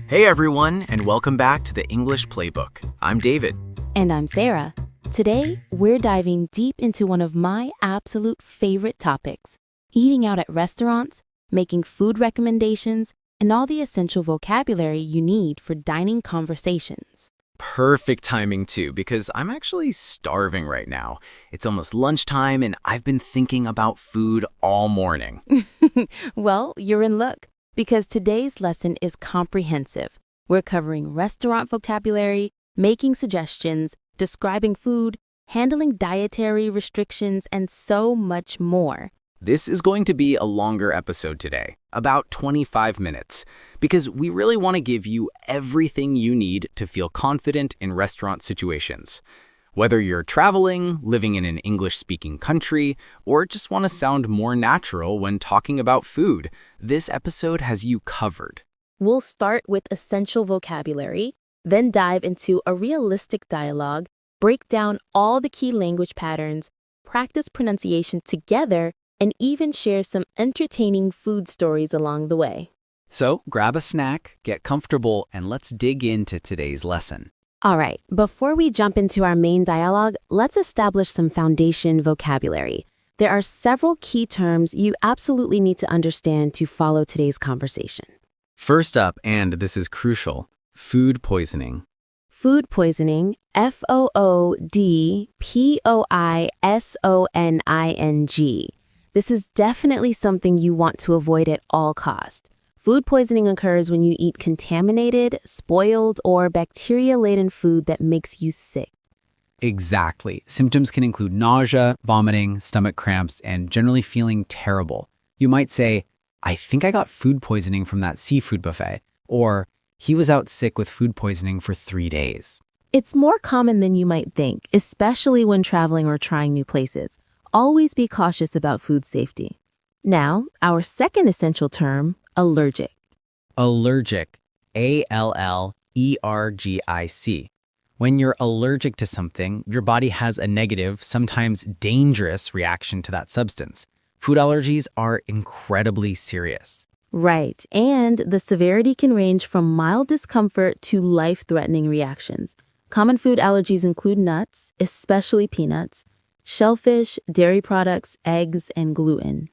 Hey everyone, and welcome back to the English Playbook. I'm David. And I'm Sarah. Today, we're diving deep into one of my absolute favorite topics, eating out at restaurants, making food recommendations, and all the essential vocabulary you need for dining conversations. Perfect timing too, because I'm actually starving right now. It's almost lunchtime and I've been thinking about food all morning. Well, you're in luck, because today's lesson is comprehensive. We're covering restaurant vocabulary, making suggestions, describing food, handling dietary restrictions, and so much more. This is going to be a longer episode today, about 25 minutes, because we really want to give you everything you need to feel confident in restaurant situations. Whether you're traveling, living in an English-speaking country, or just want to sound more natural when talking about food, this episode has you covered. We'll start with essential vocabulary, then dive into a realistic dialogue, break down all the key language patterns, practice pronunciation together, and even share some entertaining food stories along the way. So grab a snack, get comfortable, and let's dig into today's lesson. All right, before we jump into our main dialogue, let's establish some foundation vocabulary. There are several key terms you absolutely need to understand to follow today's conversation. First up, and this is crucial, food poisoning. Food poisoning, foodpoisoning. This is definitely something you want to avoid at all costs. Food poisoning occurs when you eat contaminated, spoiled, or bacteria-laden food that makes you sick. Exactly. Symptoms can include nausea, vomiting, stomach cramps, and generally feeling terrible. You might say, I think I got food poisoning from that seafood buffet, or he was out sick with food poisoning for 3 days. It's more common than you might think, especially when traveling or trying new places. Always be cautious about food safety. Now, our second essential term, allergic. Allergic, allergic. When you're allergic to something, your body has a negative, sometimes dangerous reaction to that substance. Food allergies are incredibly serious. Right, and the severity can range from mild discomfort to life-threatening reactions. Common food allergies include nuts, especially peanuts, shellfish, dairy products, eggs, and gluten.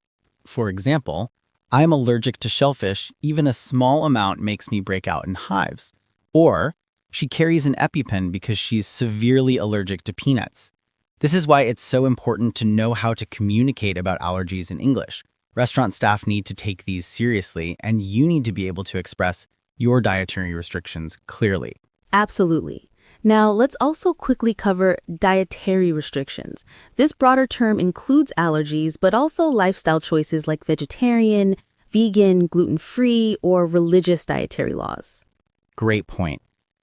For example, I'm allergic to shellfish. Even a small amount makes me break out in hives. Or, she carries an EpiPen because she's severely allergic to peanuts. This is why it's so important to know how to communicate about allergies in English. Restaurant staff need to take these seriously, and you need to be able to express your dietary restrictions clearly. Absolutely. Now, let's also quickly cover dietary restrictions. This broader term includes allergies, but also lifestyle choices like vegetarian, vegan, gluten-free, or religious dietary laws. Great point.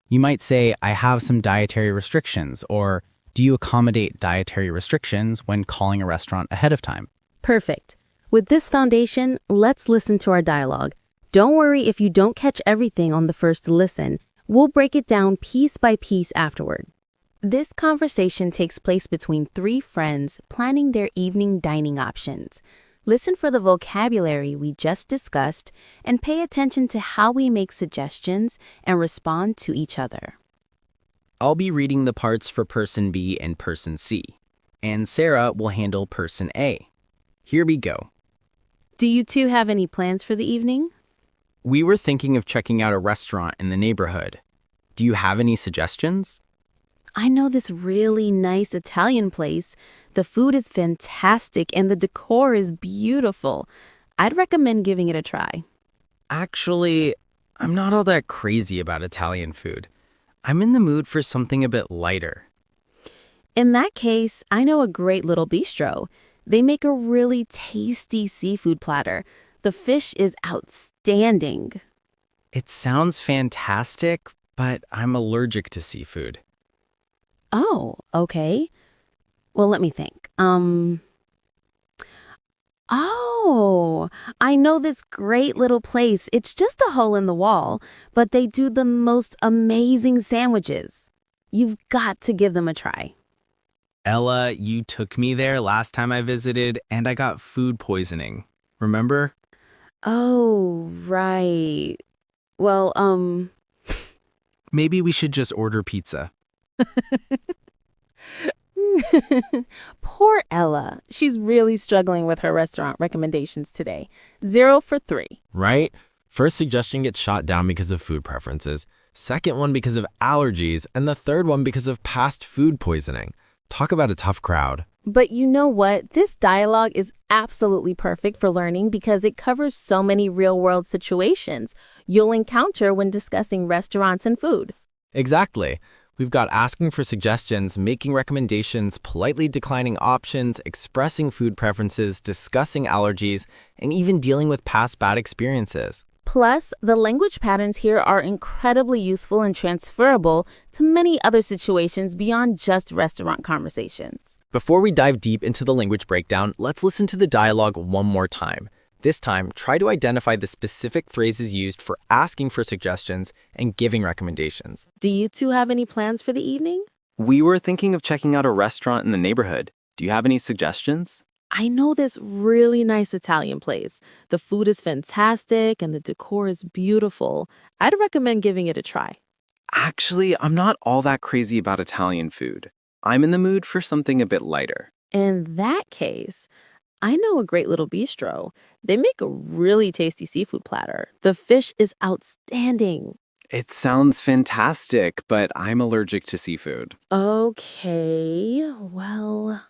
You might say, I have some dietary restrictions, or do you accommodate dietary restrictions when calling a restaurant ahead of time? Perfect. With this foundation, let's listen to our dialogue. Don't worry if you don't catch everything on the first listen. We'll break it down piece by piece afterward. This conversation takes place between three friends planning their evening dining options. Listen for the vocabulary we just discussed and pay attention to how we make suggestions and respond to each other. I'll be reading the parts for person B and person C, and Sarah will handle person A. Here we go. Do you two have any plans for the evening? We were thinking of checking out a restaurant in the neighborhood. Do you have any suggestions? I know this really nice Italian place. The food is fantastic and the decor is beautiful. I'd recommend giving it a try. Actually, I'm not all that crazy about Italian food. I'm in the mood for something a bit lighter. In that case, I know a great little bistro. They make a really tasty seafood platter. The fish is outstanding. It sounds fantastic, but I'm allergic to seafood. Oh, okay. Well, let me think. I know this great little place. It's just a hole in the wall, but they do the most amazing sandwiches. You've got to give them a try. Ella, you took me there last time I visited, and I got food poisoning. Remember? Oh, right. Well, Maybe we should just order pizza. Poor Ella. She's really struggling with her restaurant recommendations today. 0 for 3. Right? First suggestion gets shot down because of food preferences, second one because of allergies, and the third one because of past food poisoning. Talk about a tough crowd. But you know what? This dialogue is absolutely perfect for learning because it covers so many real-world situations you'll encounter when discussing restaurants and food. Exactly. We've got asking for suggestions, making recommendations, politely declining options, expressing food preferences, discussing allergies, and even dealing with past bad experiences. Plus, the language patterns here are incredibly useful and transferable to many other situations beyond just restaurant conversations. Before we dive deep into the language breakdown, let's listen to the dialogue one more time. This time, try to identify the specific phrases used for asking for suggestions and giving recommendations. Do you two have any plans for the evening? We were thinking of checking out a restaurant in the neighborhood. Do you have any suggestions? I know this really nice Italian place. The food is fantastic and the decor is beautiful. I'd recommend giving it a try. Actually, I'm not all that crazy about Italian food. I'm in the mood for something a bit lighter. In that case, I know a great little bistro. They make a really tasty seafood platter. The fish is outstanding. It sounds fantastic, but I'm allergic to seafood. Okay, well,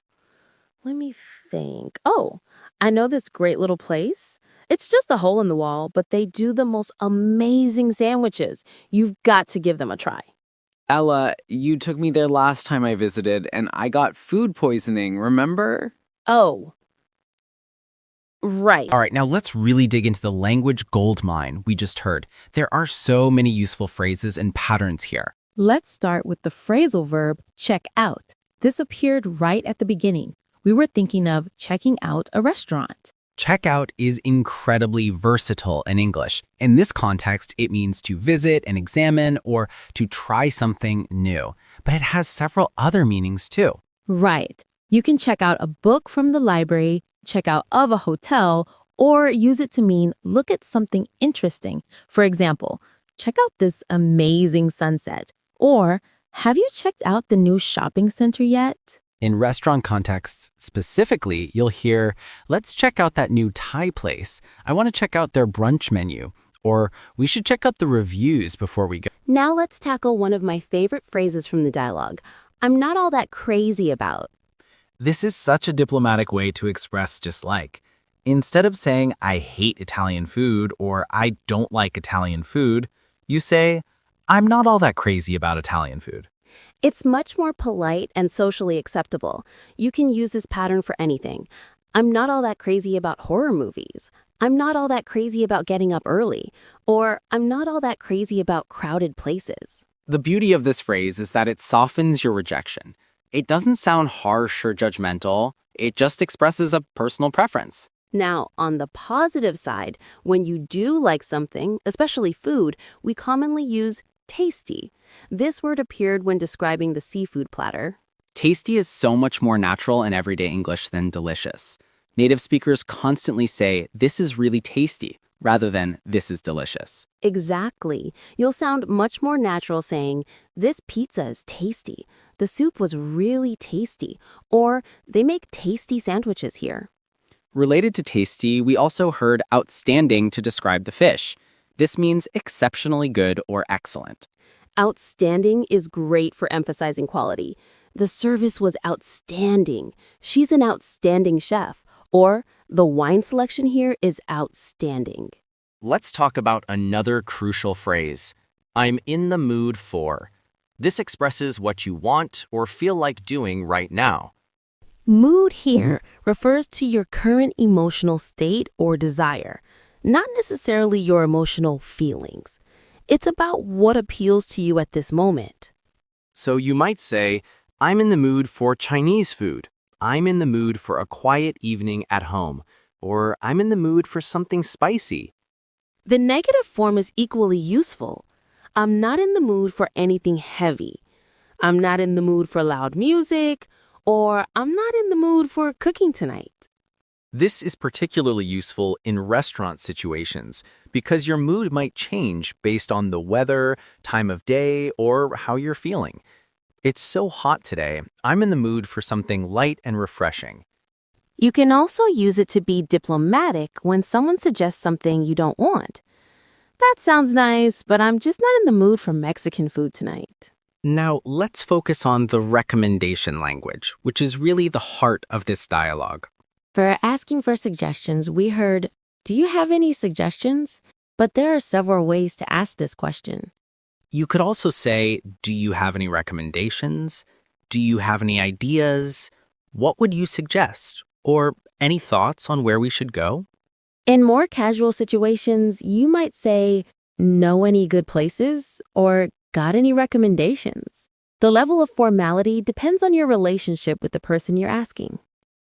let me think. Oh, I know this great little place. It's just a hole in the wall, but they do the most amazing sandwiches. You've got to give them a try. Ella, you took me there last time I visited, and I got food poisoning, remember? Oh, right. All right, now let's really dig into the language goldmine we just heard. There are so many useful phrases and patterns here. Let's start with the phrasal verb check out. This appeared right at the beginning. We were thinking of checking out a restaurant. Checkout is incredibly versatile in English. In this context, it means to visit and examine or to try something new. But it has several other meanings too. Right. You can check out a book from the library, check out of a hotel, or use it to mean look at something interesting. For example, check out this amazing sunset. Or have you checked out the new shopping center yet? In restaurant contexts specifically, you'll hear, let's check out that new Thai place. I want to check out their brunch menu. Or we should check out the reviews before we go. Now let's tackle one of my favorite phrases from the dialogue. I'm not all that crazy about. This is such a diplomatic way to express dislike. Instead of saying, I hate Italian food or I don't like Italian food, you say, I'm not all that crazy about Italian food. It's much more polite and socially acceptable. You can use this pattern for anything. I'm not all that crazy about horror movies. I'm not all that crazy about getting up early. Or I'm not all that crazy about crowded places. The beauty of this phrase is that it softens your rejection. It doesn't sound harsh or judgmental. It just expresses a personal preference. Now, on the positive side, when you do like something, especially food, we commonly use tasty. This word appeared when describing the seafood platter. Tasty is so much more natural in everyday English than delicious. Native speakers constantly say, this is really tasty, rather than this is delicious. Exactly. You'll sound much more natural saying, this pizza is tasty. The soup was really tasty. Or they make tasty sandwiches here. Related to tasty, we also heard outstanding to describe the fish. This means exceptionally good or excellent. Outstanding is great for emphasizing quality. The service was outstanding. She's an outstanding chef. Or the wine selection here is outstanding. Let's talk about another crucial phrase. I'm in the mood for. This expresses what you want or feel like doing right now. Mood here refers to your current emotional state or desire, not necessarily your emotional feelings. It's about what appeals to you at this moment. So you might say, I'm in the mood for Chinese food. I'm in the mood for a quiet evening at home. Or I'm in the mood for something spicy. The negative form is equally useful. I'm not in the mood for anything heavy. I'm not in the mood for loud music. Or I'm not in the mood for cooking tonight. This is particularly useful in restaurant situations because your mood might change based on the weather, time of day, or how you're feeling. It's so hot today, I'm in the mood for something light and refreshing. You can also use it to be diplomatic when someone suggests something you don't want. That sounds nice, but I'm just not in the mood for Mexican food tonight. Now, let's focus on the recommendation language, which is really the heart of this dialogue. For asking for suggestions, we heard, "Do you have any suggestions?" But there are several ways to ask this question. You could also say, do you have any recommendations? Do you have any ideas? What would you suggest? Or any thoughts on where we should go? In more casual situations, you might say, "Know any good places?" or "Got any recommendations?" The level of formality depends on your relationship with the person you're asking.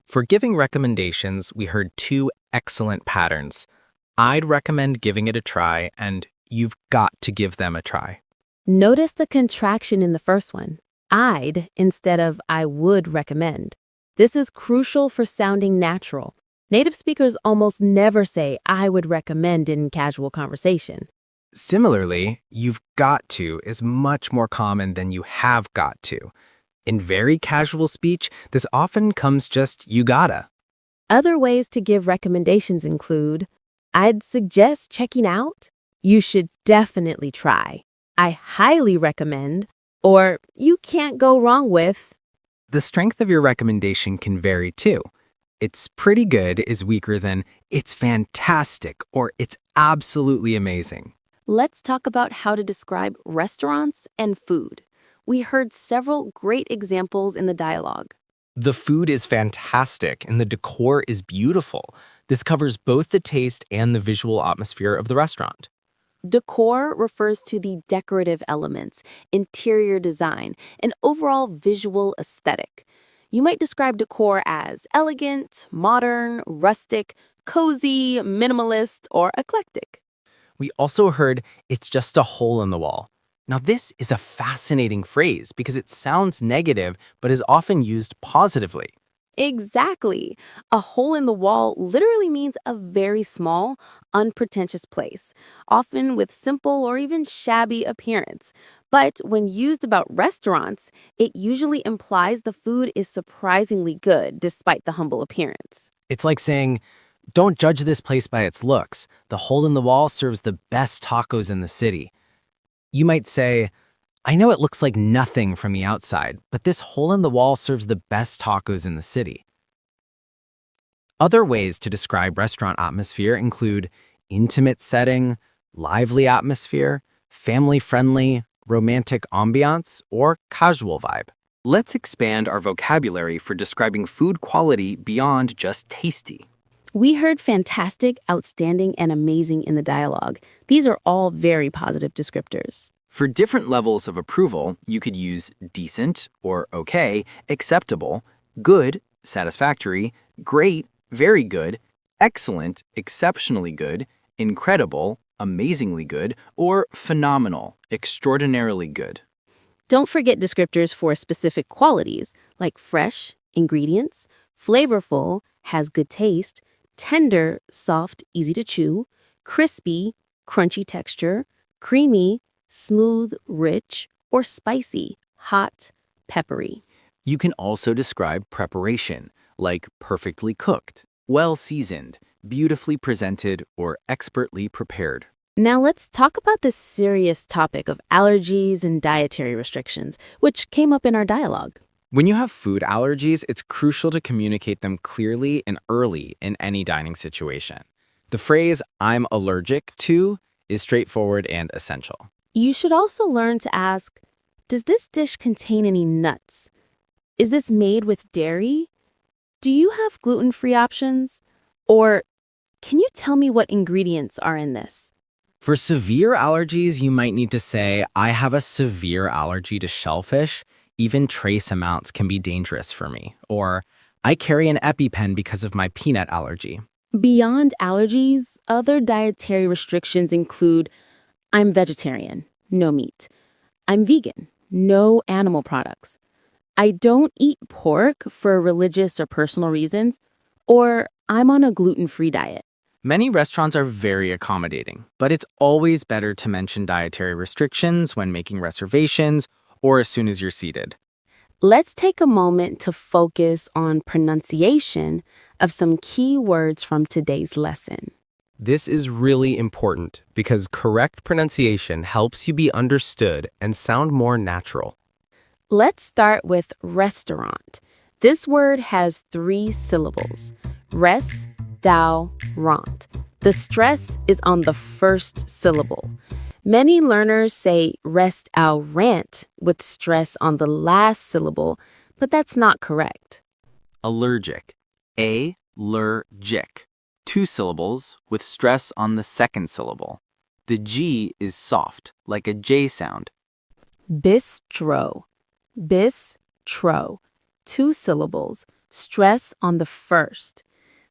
For giving recommendations, we heard two excellent patterns. I'd recommend giving it a try, and you've got to give them a try. Notice the contraction in the first one, "I'd" instead of "I would recommend." This is crucial for sounding natural. Native speakers almost never say "I would recommend" in casual conversation. Similarly, you've got to is much more common than you have got to. In very casual speech, this often comes just you gotta. Other ways to give recommendations include, "I'd suggest checking out," "You should definitely try," "I highly recommend," or "You can't go wrong with." The strength of your recommendation can vary too. It's pretty good is weaker than it's fantastic or it's absolutely amazing. Let's talk about how to describe restaurants and food. We heard several great examples in the dialogue. The food is fantastic and the decor is beautiful. This covers both the taste and the visual atmosphere of the restaurant. Decor refers to the decorative elements, interior design, and overall visual aesthetic. You might describe decor as elegant, modern, rustic, cozy, minimalist, or eclectic. We also heard it's just a hole in the wall. Now, this is a fascinating phrase because it sounds negative but is often used positively. Exactly. A hole in the wall literally means a very small, unpretentious place, often with simple or even shabby appearance. But when used about restaurants, it usually implies the food is surprisingly good despite the humble appearance. It's like saying, don't judge this place by its looks. The hole in the wall serves the best tacos in the city. You might say, I know it looks like nothing from the outside, but this hole in the wall serves the best tacos in the city. Other ways to describe restaurant atmosphere include intimate setting, lively atmosphere, family-friendly, romantic ambiance, or casual vibe. Let's expand our vocabulary for describing food quality beyond just tasty. We heard fantastic, outstanding, and amazing in the dialogue. These are all very positive descriptors. For different levels of approval, you could use decent or okay, acceptable, good, satisfactory, great, very good, excellent, exceptionally good, incredible, amazingly good, or phenomenal, extraordinarily good. Don't forget descriptors for specific qualities like fresh, ingredients, flavorful, has good taste, tender, soft, easy to chew, crispy, crunchy texture, creamy, smooth, rich, or spicy, hot, peppery. You can also describe preparation, like perfectly cooked, well-seasoned, beautifully presented, or expertly prepared. Now let's talk about the serious topic of allergies and dietary restrictions, which came up in our dialogue. When you have food allergies, it's crucial to communicate them clearly and early in any dining situation. The phrase, "I'm allergic to," is straightforward and essential. You should also learn to ask, does this dish contain any nuts? Is this made with dairy? Do you have gluten-free options? Or can you tell me what ingredients are in this? For severe allergies, you might need to say, "I have a severe allergy to shellfish. Even trace amounts can be dangerous for me." Or, "I carry an EpiPen because of my peanut allergy." Beyond allergies, other dietary restrictions include I'm vegetarian, no meat. I'm vegan, no animal products. I don't eat pork for religious or personal reasons. Or I'm on a gluten-free diet. Many restaurants are very accommodating, but it's always better to mention dietary restrictions when making reservations or as soon as you're seated. Let's take a moment to focus on pronunciation of some key words from today's lesson. This is really important because correct pronunciation helps you be understood and sound more natural. Let's start with restaurant. This word has 3 syllables. Restaurant. The stress is on the first syllable. Many learners say restaurant with stress on the last syllable, but that's not correct. Allergic. Allergic. 2 syllables with stress on the second syllable. The G is soft, like a J sound. Bistro. Bistro. 2 syllables, stress on the first.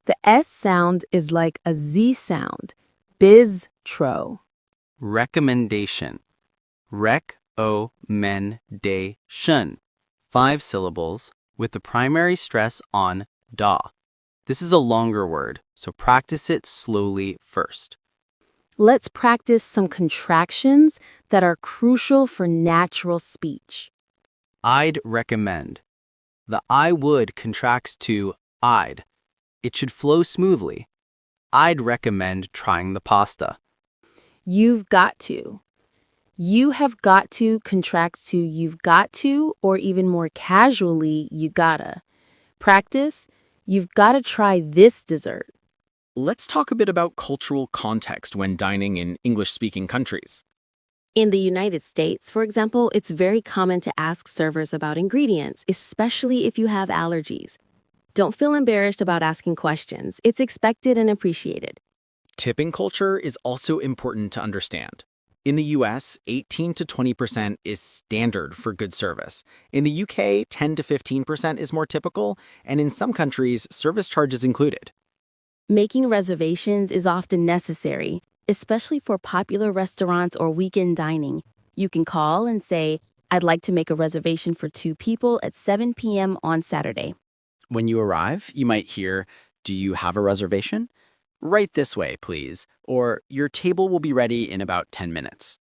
The S sound is like a Z sound. Bistro. Recommendation. Rec-o-men-de-shun. 5 syllables with the primary stress on da. This is a longer word, so practice it slowly first. Let's practice some contractions that are crucial for natural speech. I'd recommend. The I would contracts to I'd. It should flow smoothly. I'd recommend trying the pasta. You've got to. You have got to contracts to you've got to, or even more casually, you gotta. Practice, you've gotta try this dessert. Let's talk a bit about cultural context when dining in English-speaking countries. In the United States, for example, it's very common to ask servers about ingredients, especially if you have allergies. Don't feel embarrassed about asking questions. It's expected and appreciated. Tipping culture is also important to understand. In the US, 18 to 20% is standard for good service. In the UK, 10 to 15% is more typical, and in some countries, service charge is included. Making reservations is often necessary, especially for popular restaurants or weekend dining. You can call and say, I'd like to make a reservation for 2 people at 7 p.m. on Saturday. When you arrive, you might hear, "Do you have a reservation? Right this way, please," or "Your table will be ready in about 10 minutes."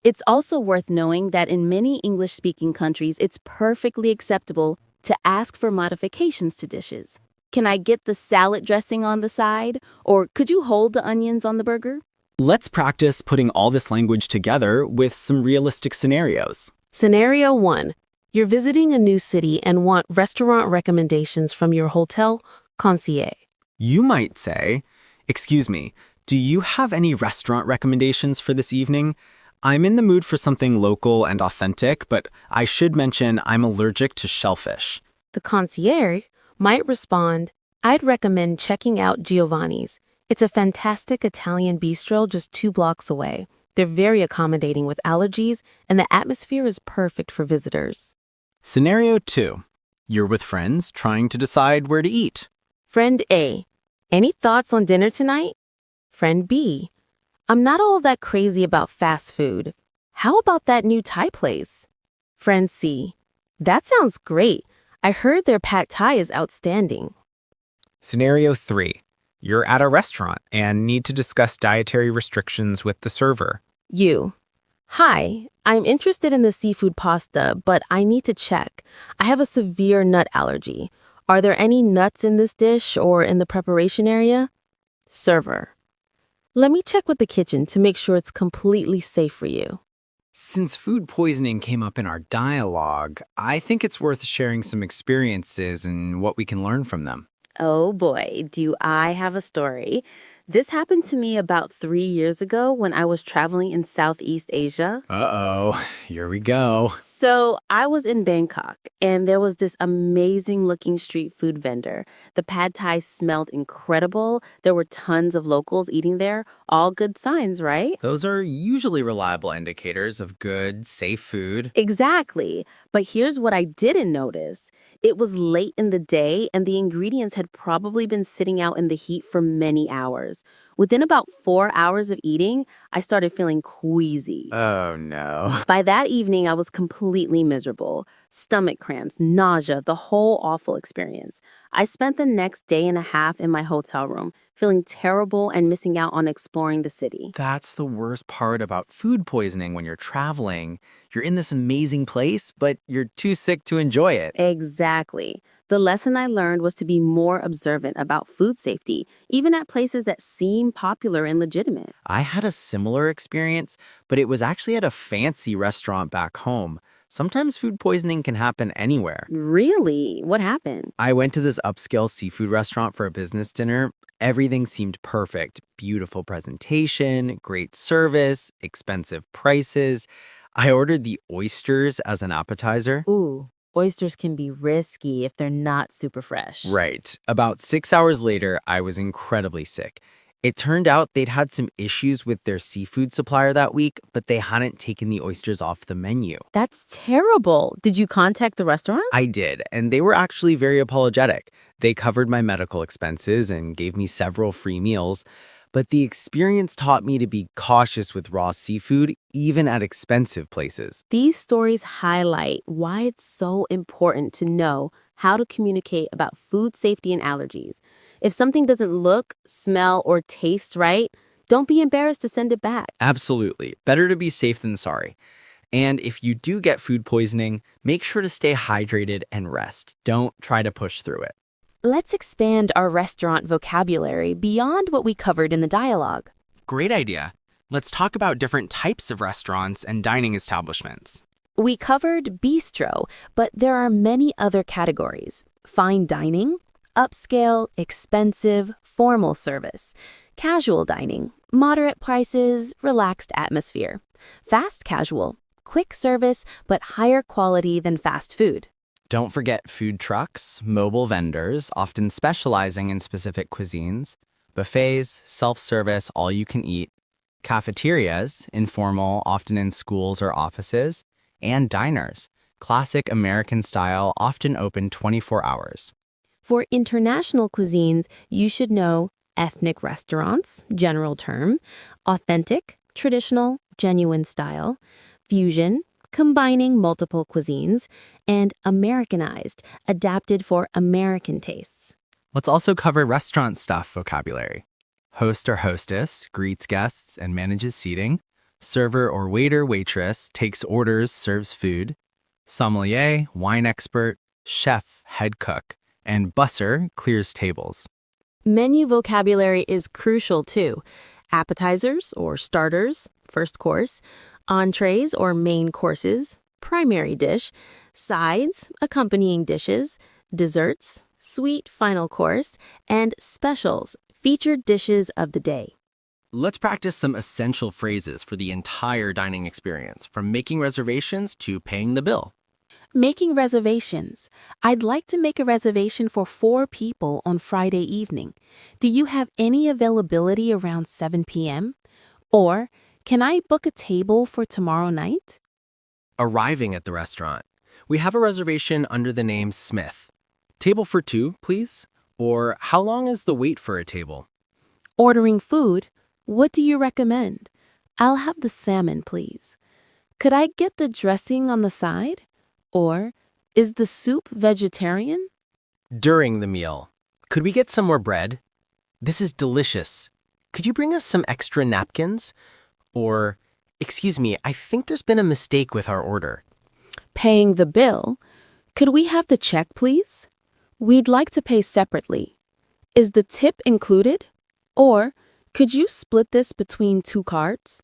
It's also worth knowing that in many English-speaking countries, it's perfectly acceptable to ask for modifications to dishes. Can I get the salad dressing on the side? Or could you hold the onions on the burger? Let's practice putting all this language together with some realistic scenarios. Scenario 1. You're visiting a new city and want restaurant recommendations from your hotel concierge. You might say, "Excuse me, do you have any restaurant recommendations for this evening? I'm in the mood for something local and authentic, but I should mention I'm allergic to shellfish." The concierge might respond, I'd recommend checking out Giovanni's. It's a fantastic Italian bistro just 2 blocks away. They're very accommodating with allergies, and the atmosphere is perfect for visitors. Scenario 2. You're with friends trying to decide where to eat. Friend A, any thoughts on dinner tonight? Friend B, I'm not all that crazy about fast food. How about that new Thai place? Friend C, that sounds great. I heard their pad Thai is outstanding. Scenario 3. You're at a restaurant and need to discuss dietary restrictions with the server. You, hi, I'm interested in the seafood pasta, but I need to check. I have a severe nut allergy. Are there any nuts in this dish or in the preparation area? Server, let me check with the kitchen to make sure it's completely safe for you. Since food poisoning came up in our dialogue, I think it's worth sharing some experiences and what we can learn from them. Oh boy, do I have a story. This happened to me about 3 years ago when I was traveling in Southeast Asia. Uh-oh, here we go. So I was in Bangkok, and there was this amazing-looking street food vendor. The pad thai smelled incredible. There were tons of locals eating there. All good signs, right? Those are usually reliable indicators of good, safe food. Exactly. But here's what I didn't notice. It was late in the day, and the ingredients had probably been sitting out in the heat for many hours. Within about 4 hours of eating, I started feeling queasy. Oh no. By that evening, I was completely miserable. Stomach cramps, nausea, the whole awful experience. I spent the next day and a half in my hotel room, feeling terrible and missing out on exploring the city. That's the worst part about food poisoning when you're traveling. You're in this amazing place, but you're too sick to enjoy it. Exactly. The lesson I learned was to be more observant about food safety, even at places that seem popular and legitimate. I had a similar experience, but it was actually at a fancy restaurant back home. Sometimes food poisoning can happen anywhere. Really? What happened? I went to this upscale seafood restaurant for a business dinner. Everything seemed perfect. Beautiful presentation, great service, expensive prices. I ordered the oysters as an appetizer. Ooh, oysters can be risky if they're not super fresh. Right. About 6 hours later, I was incredibly sick. It turned out they'd had some issues with their seafood supplier that week, but they hadn't taken the oysters off the menu. That's terrible. Did you contact the restaurant? I did, and they were actually very apologetic. They covered my medical expenses and gave me several free meals, but the experience taught me to be cautious with raw seafood, even at expensive places. These stories highlight why it's so important to know how to communicate about food safety and allergies. If something doesn't look, smell, or taste right, don't be embarrassed to send it back. Absolutely. Better to be safe than sorry. And if you do get food poisoning, make sure to stay hydrated and rest. Don't try to push through it. Let's expand our restaurant vocabulary beyond what we covered in the dialogue. Great idea. Let's talk about different types of restaurants and dining establishments. We covered bistro, but there are many other categories. Fine dining, upscale, expensive, formal service, casual dining, moderate prices, relaxed atmosphere, fast casual, quick service, but higher quality than fast food. Don't forget food trucks, mobile vendors, often specializing in specific cuisines, buffets, self-service, all-you-can-eat, cafeterias, informal, often in schools or offices, and diners, classic American style, often open 24 hours. For international cuisines, you should know ethnic restaurants, general term, authentic, traditional, genuine style, fusion, combining multiple cuisines, and Americanized, adapted for American tastes. Let's also cover restaurant staff vocabulary. Host or hostess greets guests and manages seating. Server or waiter, waitress takes orders, serves food. Sommelier, wine expert. Chef, head cook. And busser clears tables. Menu vocabulary is crucial too. Appetizers or starters, first course, entrees or main courses, primary dish, sides, accompanying dishes, desserts, sweet final course, and specials, featured dishes of the day. Let's practice some essential phrases for the entire dining experience, from making reservations to paying the bill. Making reservations. I'd like to make a reservation for 4 people on Friday evening. Do you have any availability around 7 p.m.? Or, can I book a table for tomorrow night? Arriving at the restaurant. We have a reservation under the name Smith. Table for 2, please? Or how long is the wait for a table? Ordering food. What do you recommend? I'll have the salmon, please. Could I get the dressing on the side? Or, is the soup vegetarian? During the meal. Could we get some more bread? This is delicious. Could you bring us some extra napkins? Or, excuse me, I think there's been a mistake with our order. Paying the bill. Could we have the check, please? We'd like to pay separately. Is the tip included? Or, could you split this between 2 cards?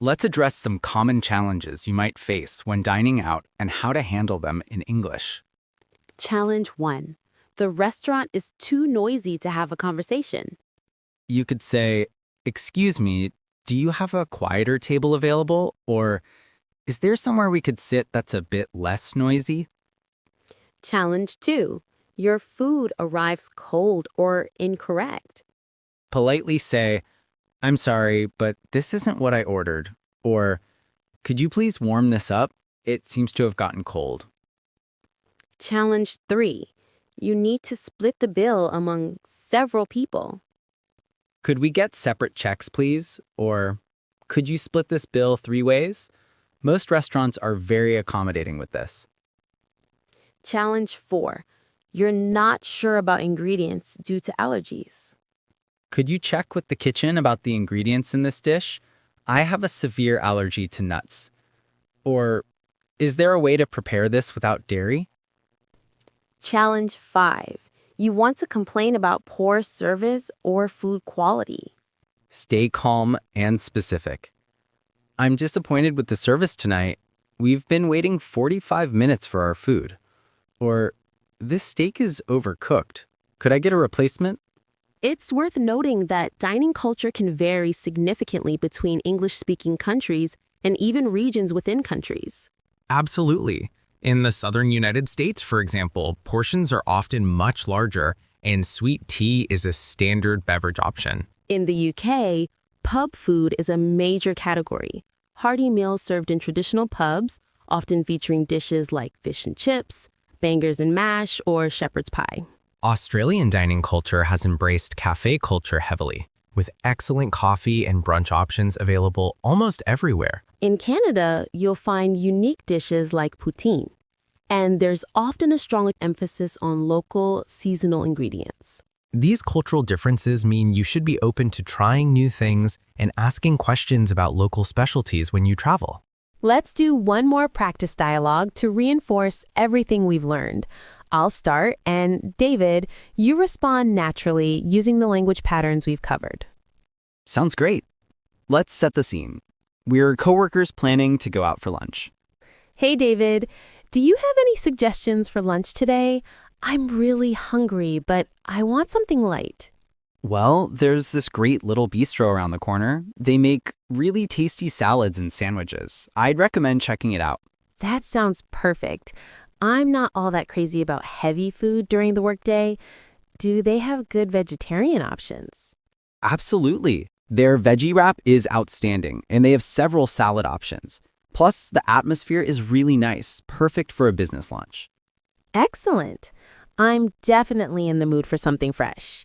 Let's address some common challenges you might face when dining out and how to handle them in English. Challenge 1. The restaurant is too noisy to have a conversation. You could say, "Excuse me, do you have a quieter table available?" Or, "Is there somewhere we could sit that's a bit less noisy?" Challenge 2. Your food arrives cold or incorrect. Politely say, "I'm sorry, but this isn't what I ordered." Or, "Could you please warm this up? It seems to have gotten cold." Challenge 3. You need to split the bill among several people. Could we get separate checks, please? Or could you split this bill 3 ways? Most restaurants are very accommodating with this. Challenge 4. You're not sure about ingredients due to allergies. Could you check with the kitchen about the ingredients in this dish? I have a severe allergy to nuts. Or is there a way to prepare this without dairy? Challenge 5. You want to complain about poor service or food quality. Stay calm and specific. I'm disappointed with the service tonight. We've been waiting 45 minutes for our food. Or, this steak is overcooked. Could I get a replacement? It's worth noting that dining culture can vary significantly between English-speaking countries and even regions within countries. Absolutely. In the southern United States, for example, portions are often much larger, and sweet tea is a standard beverage option. In the UK, pub food is a major category. Hearty meals served in traditional pubs, often featuring dishes like fish and chips, bangers and mash, or shepherd's pie. Australian dining culture has embraced cafe culture heavily, with excellent coffee and brunch options available almost everywhere. In Canada, you'll find unique dishes like poutine, and there's often a strong emphasis on local, seasonal ingredients. These cultural differences mean you should be open to trying new things and asking questions about local specialties when you travel. Let's do one more practice dialogue to reinforce everything we've learned. I'll start, and David, you respond naturally using the language patterns we've covered. Sounds great. Let's set the scene. We're coworkers planning to go out for lunch. Hey, David, do you have any suggestions for lunch today? I'm really hungry, but I want something light. Well, there's this great little bistro around the corner. They make really tasty salads and sandwiches. I'd recommend checking it out. That sounds perfect. I'm not all that crazy about heavy food during the workday. Do they have good vegetarian options? Absolutely. Their veggie wrap is outstanding, and they have several salad options. Plus, the atmosphere is really nice, perfect for a business lunch. Excellent. I'm definitely in the mood for something fresh.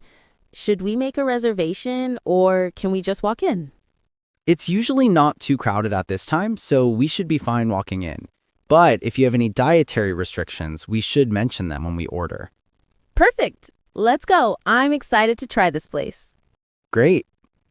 Should we make a reservation, or can we just walk in? It's usually not too crowded at this time, so we should be fine walking in. But if you have any dietary restrictions, we should mention them when we order. Perfect. Let's go. I'm excited to try this place. Great.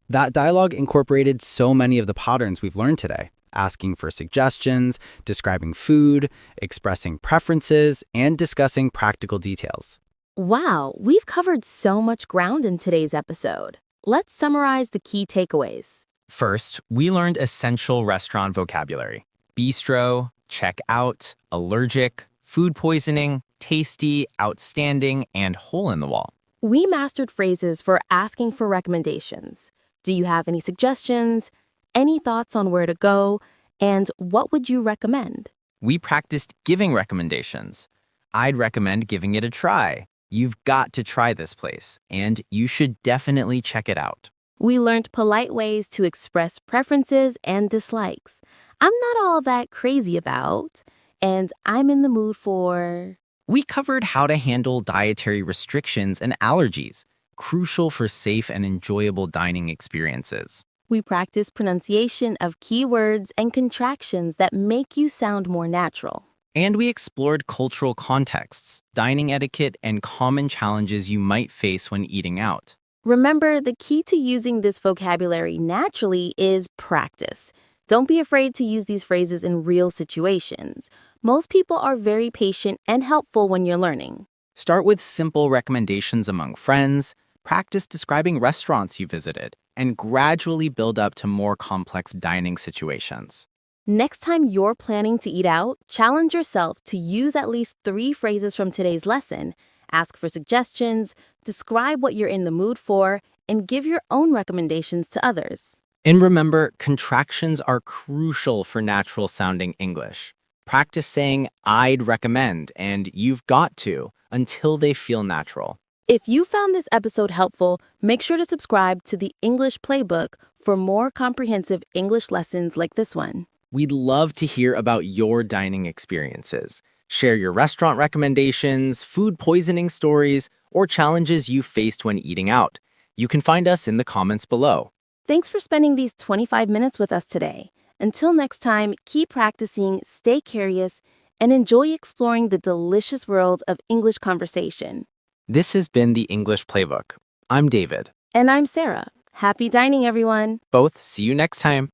That dialogue incorporated so many of the patterns we've learned today, asking for suggestions, describing food, expressing preferences, and discussing practical details. Wow, we've covered so much ground in today's episode. Let's summarize the key takeaways. First, we learned essential restaurant vocabulary: bistro, check out, allergic, food poisoning, tasty, outstanding, and hole in the wall. We mastered phrases for asking for recommendations. Do you have any suggestions? Any thoughts on where to go? And what would you recommend? We practiced giving recommendations. I'd recommend giving it a try. You've got to try this place, and you should definitely check it out. We learned polite ways to express preferences and dislikes. I'm not all that crazy about, and I'm in the mood for... We covered how to handle dietary restrictions and allergies, crucial for safe and enjoyable dining experiences. We practiced pronunciation of keywords and contractions that make you sound more natural. And we explored cultural contexts, dining etiquette, and common challenges you might face when eating out. Remember, the key to using this vocabulary naturally is practice. Don't be afraid to use these phrases in real situations. Most people are very patient and helpful when you're learning. Start with simple recommendations among friends, practice describing restaurants you visited, and gradually build up to more complex dining situations. Next time you're planning to eat out, challenge yourself to use at least 3 phrases from today's lesson. Ask for suggestions, describe what you're in the mood for, and give your own recommendations to others. And remember, contractions are crucial for natural-sounding English. Practice saying, "I'd recommend," and "you've got to," until they feel natural. If you found this episode helpful, make sure to subscribe to the English Playbook for more comprehensive English lessons like this one. We'd love to hear about your dining experiences. Share your restaurant recommendations, food poisoning stories, or challenges you faced when eating out. You can find us in the comments below. Thanks for spending these 25 minutes with us today. Until next time, keep practicing, stay curious, and enjoy exploring the delicious world of English conversation. This has been the English Playbook. I'm David. And I'm Sarah. Happy dining, everyone. Both see you next time.